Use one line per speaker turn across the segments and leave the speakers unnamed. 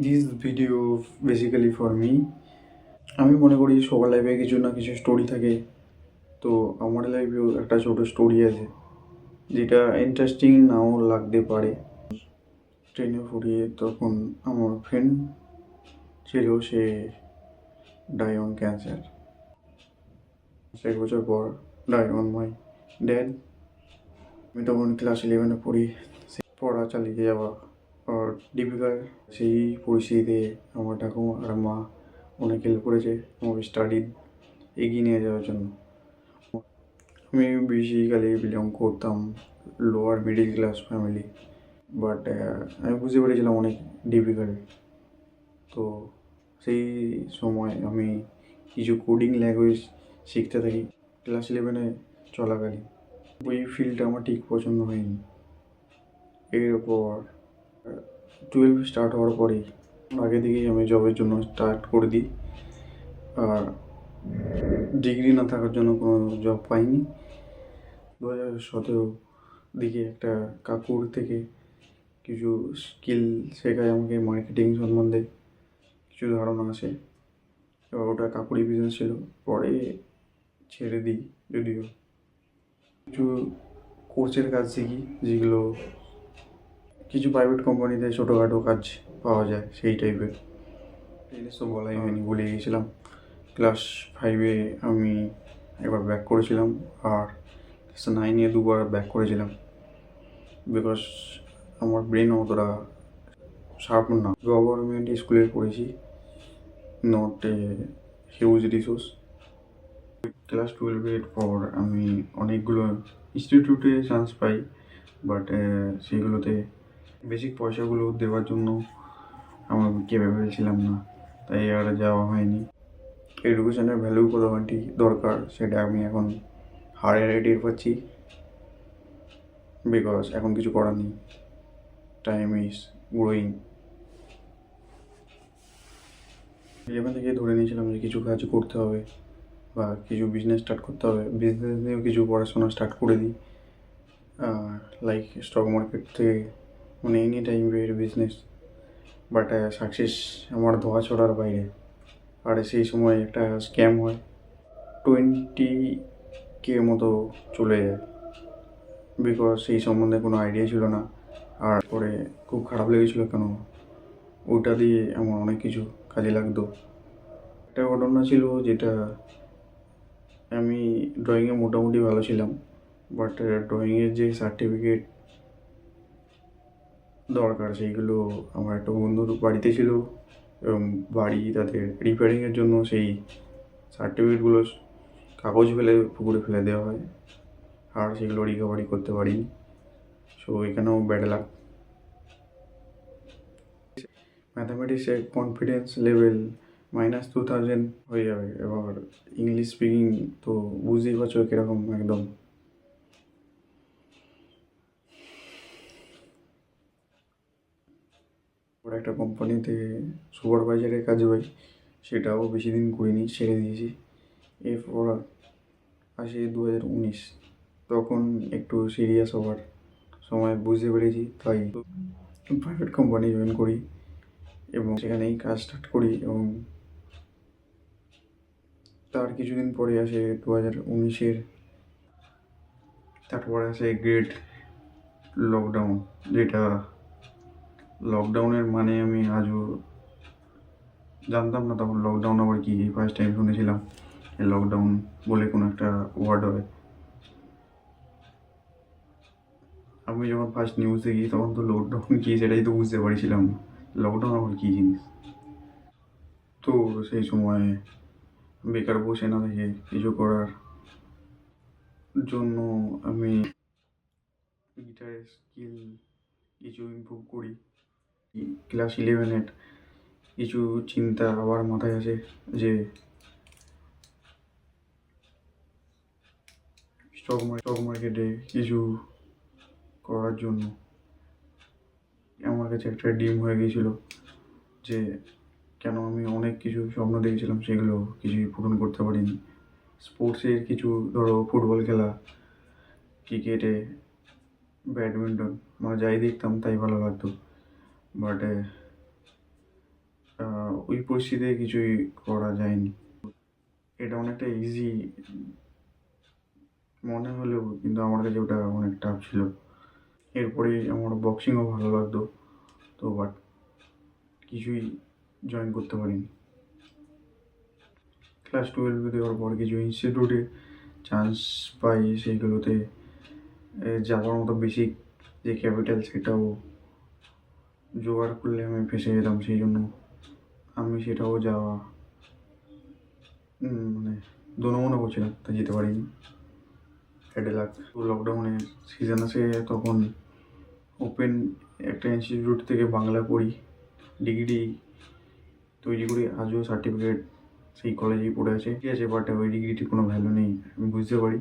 This video basically for me. আমি মনে করি সবার লাইফে কিছু না কিছু স্টোরি থাকে। তো আমার লাইফেও একটা ছোট স্টোরি আছে, যেটা ইন্টারেস্টিং নাও লাগতে পারে। ট্রেনে ফুরিয়ে তখন আমার ফ্রেন্ড ছিল, সে ডাই অন ক্যান্সার। 1 বছর পর ডাই অন মাই ড্যাড। আমি তখন ক্লাস 11-এ পড়ি। পড়া চালিয়ে যাওয়া আর ডিফিকাল্ট। সেই পরিস্থিতিতে আমার ঠাকুমা আর মা অনেক হেল্প করেছে আমার স্টাডি এগিয়ে নিয়ে যাওয়ার জন্য। আমি বেসিক্যালি বিলং করতাম lower middle class family, but আমি বুঝতে পেরেছিলাম অনেক ডিফিকাল্ট। তো সেই সময় আমি কিছু কোডিং ল্যাঙ্গুয়েজ শিখতে থাকি ক্লাস 11-এ চলাকালীন। ওই ফিল্ডটা আমার ঠিক পছন্দ হয়নি। এরপর 12 স্টার্ট হওয়ার পরেই আগে থেকেই আমি জবের জন্য স্টার্ট করে দিই। আর ডিগ্রি না থাকার জন্য কোনো জব পাইনি। 2017 দিকে একটা কাকুর থেকে কিছু স্কিল শেখায় আমাকে, মার্কেটিং সম্বন্ধে কিছু ধারণা আছে। এবার ওটা কাকুরই বিজনেস ছিল, পরে ছেড়ে দিই। যদিও কিছু কোর্সের কাজ শিখি, যেগুলো কিছু প্রাইভেট কোম্পানিতে ছোটোখাটো কাজ পাওয়া যায় সেই টাইপের। জিনিস তো বলাই হয়নি, ভুলে গিয়েছিলাম। ক্লাস 5-এ আমি একবার ব্যাক করেছিলাম, আর ক্লাস 9-এ দুবার ব্যাক করেছিলাম, বিকজ আমার ব্রেন অতটা শার্প না। গভর্নমেন্ট স্কুলে পড়েছি, not a huge resource. Class 12-এর পর আমি অনেকগুলো ইনস্টিটিউটে চান্স পাই, বাট সেগুলোতে বেসিক পয়সাগুলো দেওয়ার জন্য আমার ক্যাপেবল ছিলাম না, তাই আর যাওয়া হয়নি। এডুকেশনের ভ্যালু কতখানি দরকার সেটা আমি এখন হারে টের পাচ্ছি, বিকজ এখন কিছু করার নেই। Time is growing. 11 থেকে ধরে নিয়েছিলাম যে কিছু কাজ করতে হবে বা কিছু বিজনেস স্টার্ট করতে হবে। বিজনেস নিয়েও কিছু পড়াশোনা স্টার্ট করে দিই, লাইক স্টক মার্কেট থেকে, মানে এনি টাইপের বিজনেস। বাট সাকসেস আমার ধোয়া ছোড়ার বাইরে। আর সেই সময় একটা স্ক্যাম হয়, 20K মতো চলে যায়, বিকজ সেই সম্বন্ধে কোনো আইডিয়া ছিল না। আর পরে খুব খারাপ লেগেছিলো, কেন ওটা দিয়ে আমার অনেক কিছু কাজে লাগতো। একটা ঘটনা ছিল যেটা, আমি ড্রয়িংয়ে মোটামুটি ভালো ছিলাম, বাট ড্রয়িংয়ের যে সার্টিফিকেট দরকার সেইগুলো আমার একটা বন্ধুর বাড়িতে ছিল, এবং বাড়ি তাদের রিপেয়ারিংয়ের জন্য সেই সার্টিফিকেটগুলো কাগজ ফেলে পুকুরে ফেলে দেওয়া হয়, আর সেগুলো রিকভারি করতে পারিনি। সো এখানেও ব্যাড লাক। ম্যাথামেটিক্সে কনফিডেন্স লেভেল -2000 হয়ে যাবে। এবার ইংলিশ স্পিকিং তো বুঝতেই পারছো কীরকম, একদম। ওর একটা কোম্পানিতে সুপারভাইজারের কাজ পাই, সেটাও বেশি দিন করিনি, ছেড়ে দিয়েছি। এরপর আসে 2019, তখন একটু সিরিয়াস হওয়ার সময় বুঝতে পেরেছি, তাই প্রাইভেট কোম্পানি জয়েন করি এবং সেখানেই কাজ স্টার্ট করি। এবং তার কিছুদিন পরে আসে 2019-এর, তারপরে আসে গ্রেট লকডাউন। যেটা লকডাউনের মানে আমি আজও জানতাম না তখন লকডাউন আবার কি। ফার্স্ট টাইম শুনেছিলাম লকডাউন বলে কোনো একটা ওয়ার্ড হয়। আমি যখন ফার্স্ট নিউজ দেখি তখন তো লকডাউন কী সেটাই তো বুঝতে পারছিলাম না, লকডাউন আবার কী জিনিস। তো সেই সময় বেকার বসে না থেকে কিছু করার জন্য আমি গিটারের স্কিল কিছু ইমপ্রুভ করি। ক্লাস 11-এর কিছু চিন্তা আবার মাথায় আসে যে স্টক মার্কেটে কিছু করার জন্য। আমার কাছে একটা ড্রিম হয়ে গিয়েছিল যে কেন আমি অনেক কিছু স্বপ্ন দেখেছিলাম, সেগুলো কিছুই পূরণ করতে পারিনি। স্পোর্টসের কিছু, ধরো ফুটবল খেলা, ক্রিকেটে, ব্যাডমিন্টন, মানে যাই দেখতাম তাই ভালো লাগতো। বাট ওই পরিস্থিতিতে কিছুই করা যায়নি। এটা অনেকটা ইজি মনে হলেও কিন্তু আমার কাছে ওটা অনেক টাফ ছিল। এরপরে আমার বক্সিংও ভালো লাগতো, তো বাট কিছুই জয়েন করতে পারিনি। ক্লাস 12 দেওয়ার পর কিছু ইনস্টিটিউটে চান্স পাই, সেইগুলোতে যাওয়ার মতো বেসিক যে ক্যাপিটাল সেটাও জোগাড় করলে আমি ফেঁসে যেতাম, সেই জন্য আমি সেটাও যাওয়া মানে দোনো করছিলাম, তা যেতে পারিনি। হেডে লাগ। লকডাউনের সিজন আসে, তখন ওপেন একটা ইনস্টিটিউট থেকে বাংলা পড়ি, ডিগ্রি তৈরি করি, আজও সার্টিফিকেট সেই কলেজেই পড়ে আছে, ঠিক আছে, বাট ওই ডিগ্রিটির কোনো ভ্যালু নেই আমি বুঝতে পারি,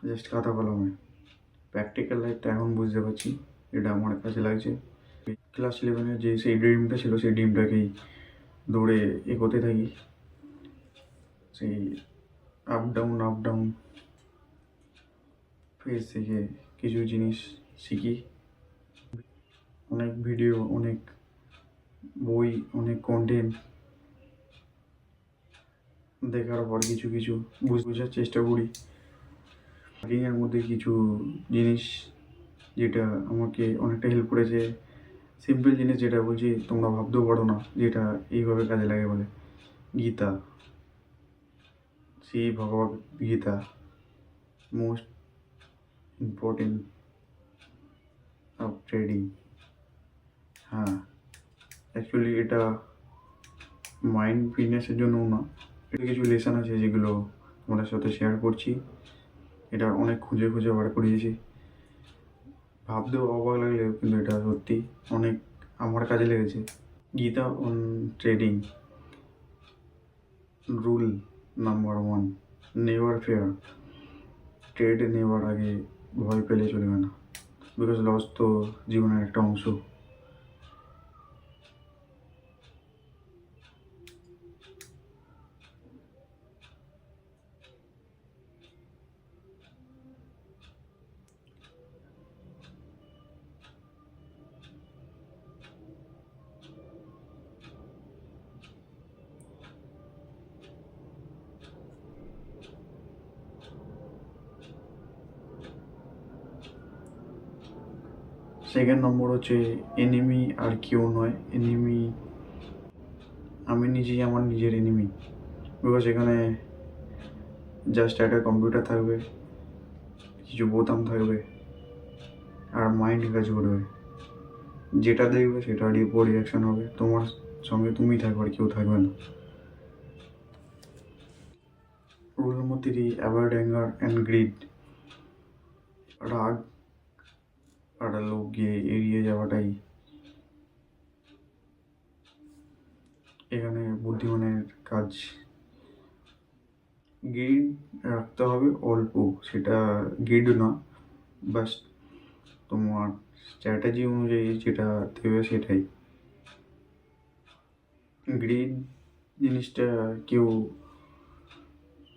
জাস্ট খাতা কলমে। প্র্যাকটিক্যাল লাইফটা এখন বুঝতে পারছি, এটা আমার কাছে লাগছে। ক্লাস 11-এর যে সেই ড্রিমটা ছিল, সেই ড্রিমটাকেই দৌড়ে এগোতে থাকি। সেই আপ ডাউন ফেজ থেকে কিছু জিনিস শিখি, অনেক ভিডিও, অনেক বই, অনেক কন্টেন্ট দেখার পর কিছু বোঝার চেষ্টা করি। ট্রেকিংয়ের মধ্যে কিছু জিনিস যেটা আমাকে অনেকটা হেল্প করেছে, সিম্পল জিনিস যেটা বলছি তোমরা ভাবতেও পারো না যেটা এইভাবে কাজে লাগে বলে। Gita, Shri Bhagavad Gita, most important of trading. হ্যাঁ, অ্যাকচুয়ালি এটা মাইন্ড ফিটনেসের জন্যও না, এটা কিছু লেসন আছে যেগুলো তোমাদের সাথে শেয়ার করছি। এটা অনেক খুঁজে বার করিয়েছি, ভাবতেও অবাক লাগলেও কিন্তু এটা সত্যি অনেক আমার কাজে লেগেছে। Gita on trading, rule number 1, never fair. Trade নেওয়ার আগে ভয় পেলে চলবে না, বিকজ লস তো জীবনের একটা অংশ। সেকেন্ড নম্বর হচ্ছে এনিমি আর কেউ নয়, এনিমি আমি নিজেই আমার নিজের এনিমি, বিকজ এখানে জাস্ট একটা কম্পিউটার থাকবে, কিছু বোতাম থাকবে আর মাইন্ড কাজ করবে, যেটা দেখবে সেটারই উপর রিয়াকশান হবে, তোমার সঙ্গে তুমি থাকবে আর কেউ থাকবে না। Rule number 3, avoid anger and greed. রাগ আর লোক গিয়ে এড়িয়ে যাওয়াটাই এখানে বুদ্ধিমানের কাজ। গ্রিড রাখতে হবে অল্প, সেটা গ্রিড না, বাস তোমার স্ট্র্যাটেজি অনুযায়ী যেটা দেবে সেটাই। গ্রিড জিনিসটা কেউ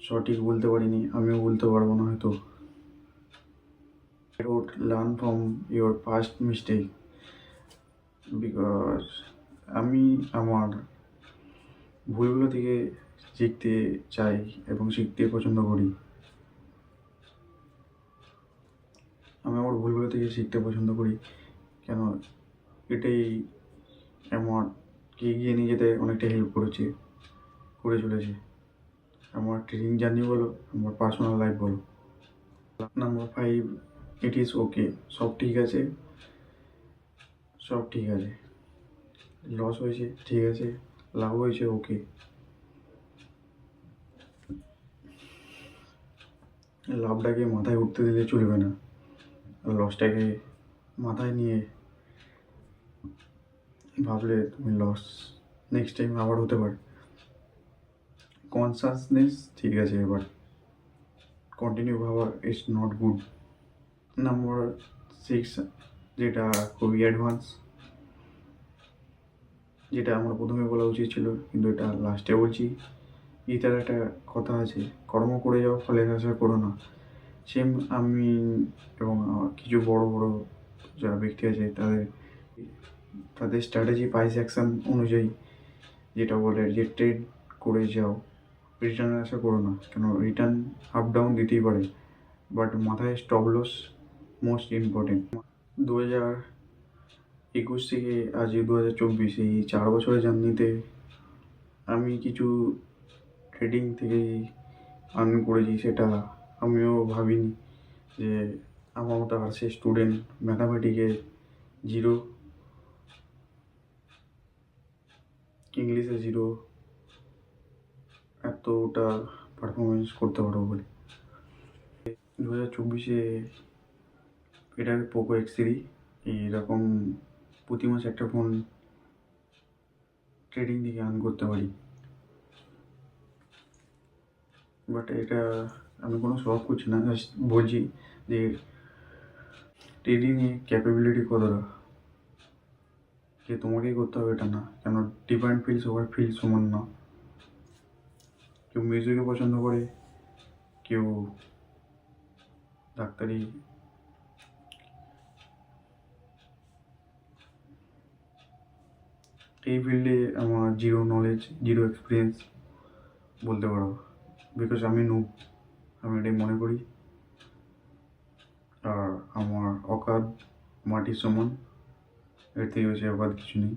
সঠিক বলতে পারিনি, আমিও বলতে পারবো না হয়তো। Learn from your past mistake, because আমি আমার ভুলগুলো থেকে শিখতে চাই এবং শিখতে পছন্দ করি। আমি আমার ভুলগুলো থেকে শিখতে পছন্দ করি, কেন এটাই আমারকে এগিয়ে নিয়ে যেতে অনেকটা হেল্প করে চলেছে, আমার ট্রেনিং জার্নি বলো, আমার পার্সোনাল লাইফ বলো। Number 5, it is okay. সব ঠিক আছে, লস হয়েছে ঠিক আছে, লাভ হয়েছে ওকে। লাভটাকে মাথায় উঠতে দিলে চলবে না, লসটাকে মাথায় নিয়ে ভাবলে তুমি লস নেক্সট টাইম আবার হতে পারে। কনসাসনেস ঠিক আছে, এবার কন্টিনিউ ভাবা ইটস নট গুড। নাম্বার 6, যেটা খুবই অ্যাডভান্স, যেটা আমার প্রথমে বলা উচিত ছিল কিন্তু এটা লাস্টে বলছি। গীতার একটা কথা আছে, কর্ম করে যাও ফলের আশা করো না। সেম আমি এবং কিছু বড় যারা ব্যক্তি আছে তাদের তাদের স্ট্র্যাটেজি প্রাইস অ্যাকশন অনুযায়ী যেটা বলে যে ট্রেড করে যাও, রিটার্নের আশা করো না, কেন রিটার্ন আপ ডাউন দিতেই পারে, বাট মাথায় স্টপ লস মোস্ট ইম্পর্টেন্ট। 2021 থেকে আজ 2024 এই 4 বছরের জার্নিতে আমি কিছু ট্রেডিং থেকেই আর্ন করেছি, সেটা আমিও ভাবিনি যে আমার মতো আর্টসের স্টুডেন্ট, ম্যাথামেটিকে 0, ইংলিশে 0, এতটা পারফরমেন্স করতে পারবো বলে। 2024 এটা পোকো X3 এইরকম প্রতি মাসে একটা ফোন ট্রেডিং থেকে আর্ন করতে পারি, বাট এটা আমি কোনো শখ করছি না, জাস্ট বলছি যে ট্রেডিংয়ে ক্যাপাবিলিটি কতটা, যে তোমাকেই করতে হবে এটা না, কেন ডিফারেন্ট ফিল্ড, সবার ফিল্ড সমান না। কেউ মিউজিকে পছন্দ করে, কেউ ডাক্তারি। এই ফিল্ডে আমার 0 নলেজ, 0 এক্সপিরিয়েন্স বলতে পারো, বিকজ আমি আমি এটাই মনে করি। আর আমার অকাত মাটির সমান, এর থেকে বেশি অকাত কিছু নেই।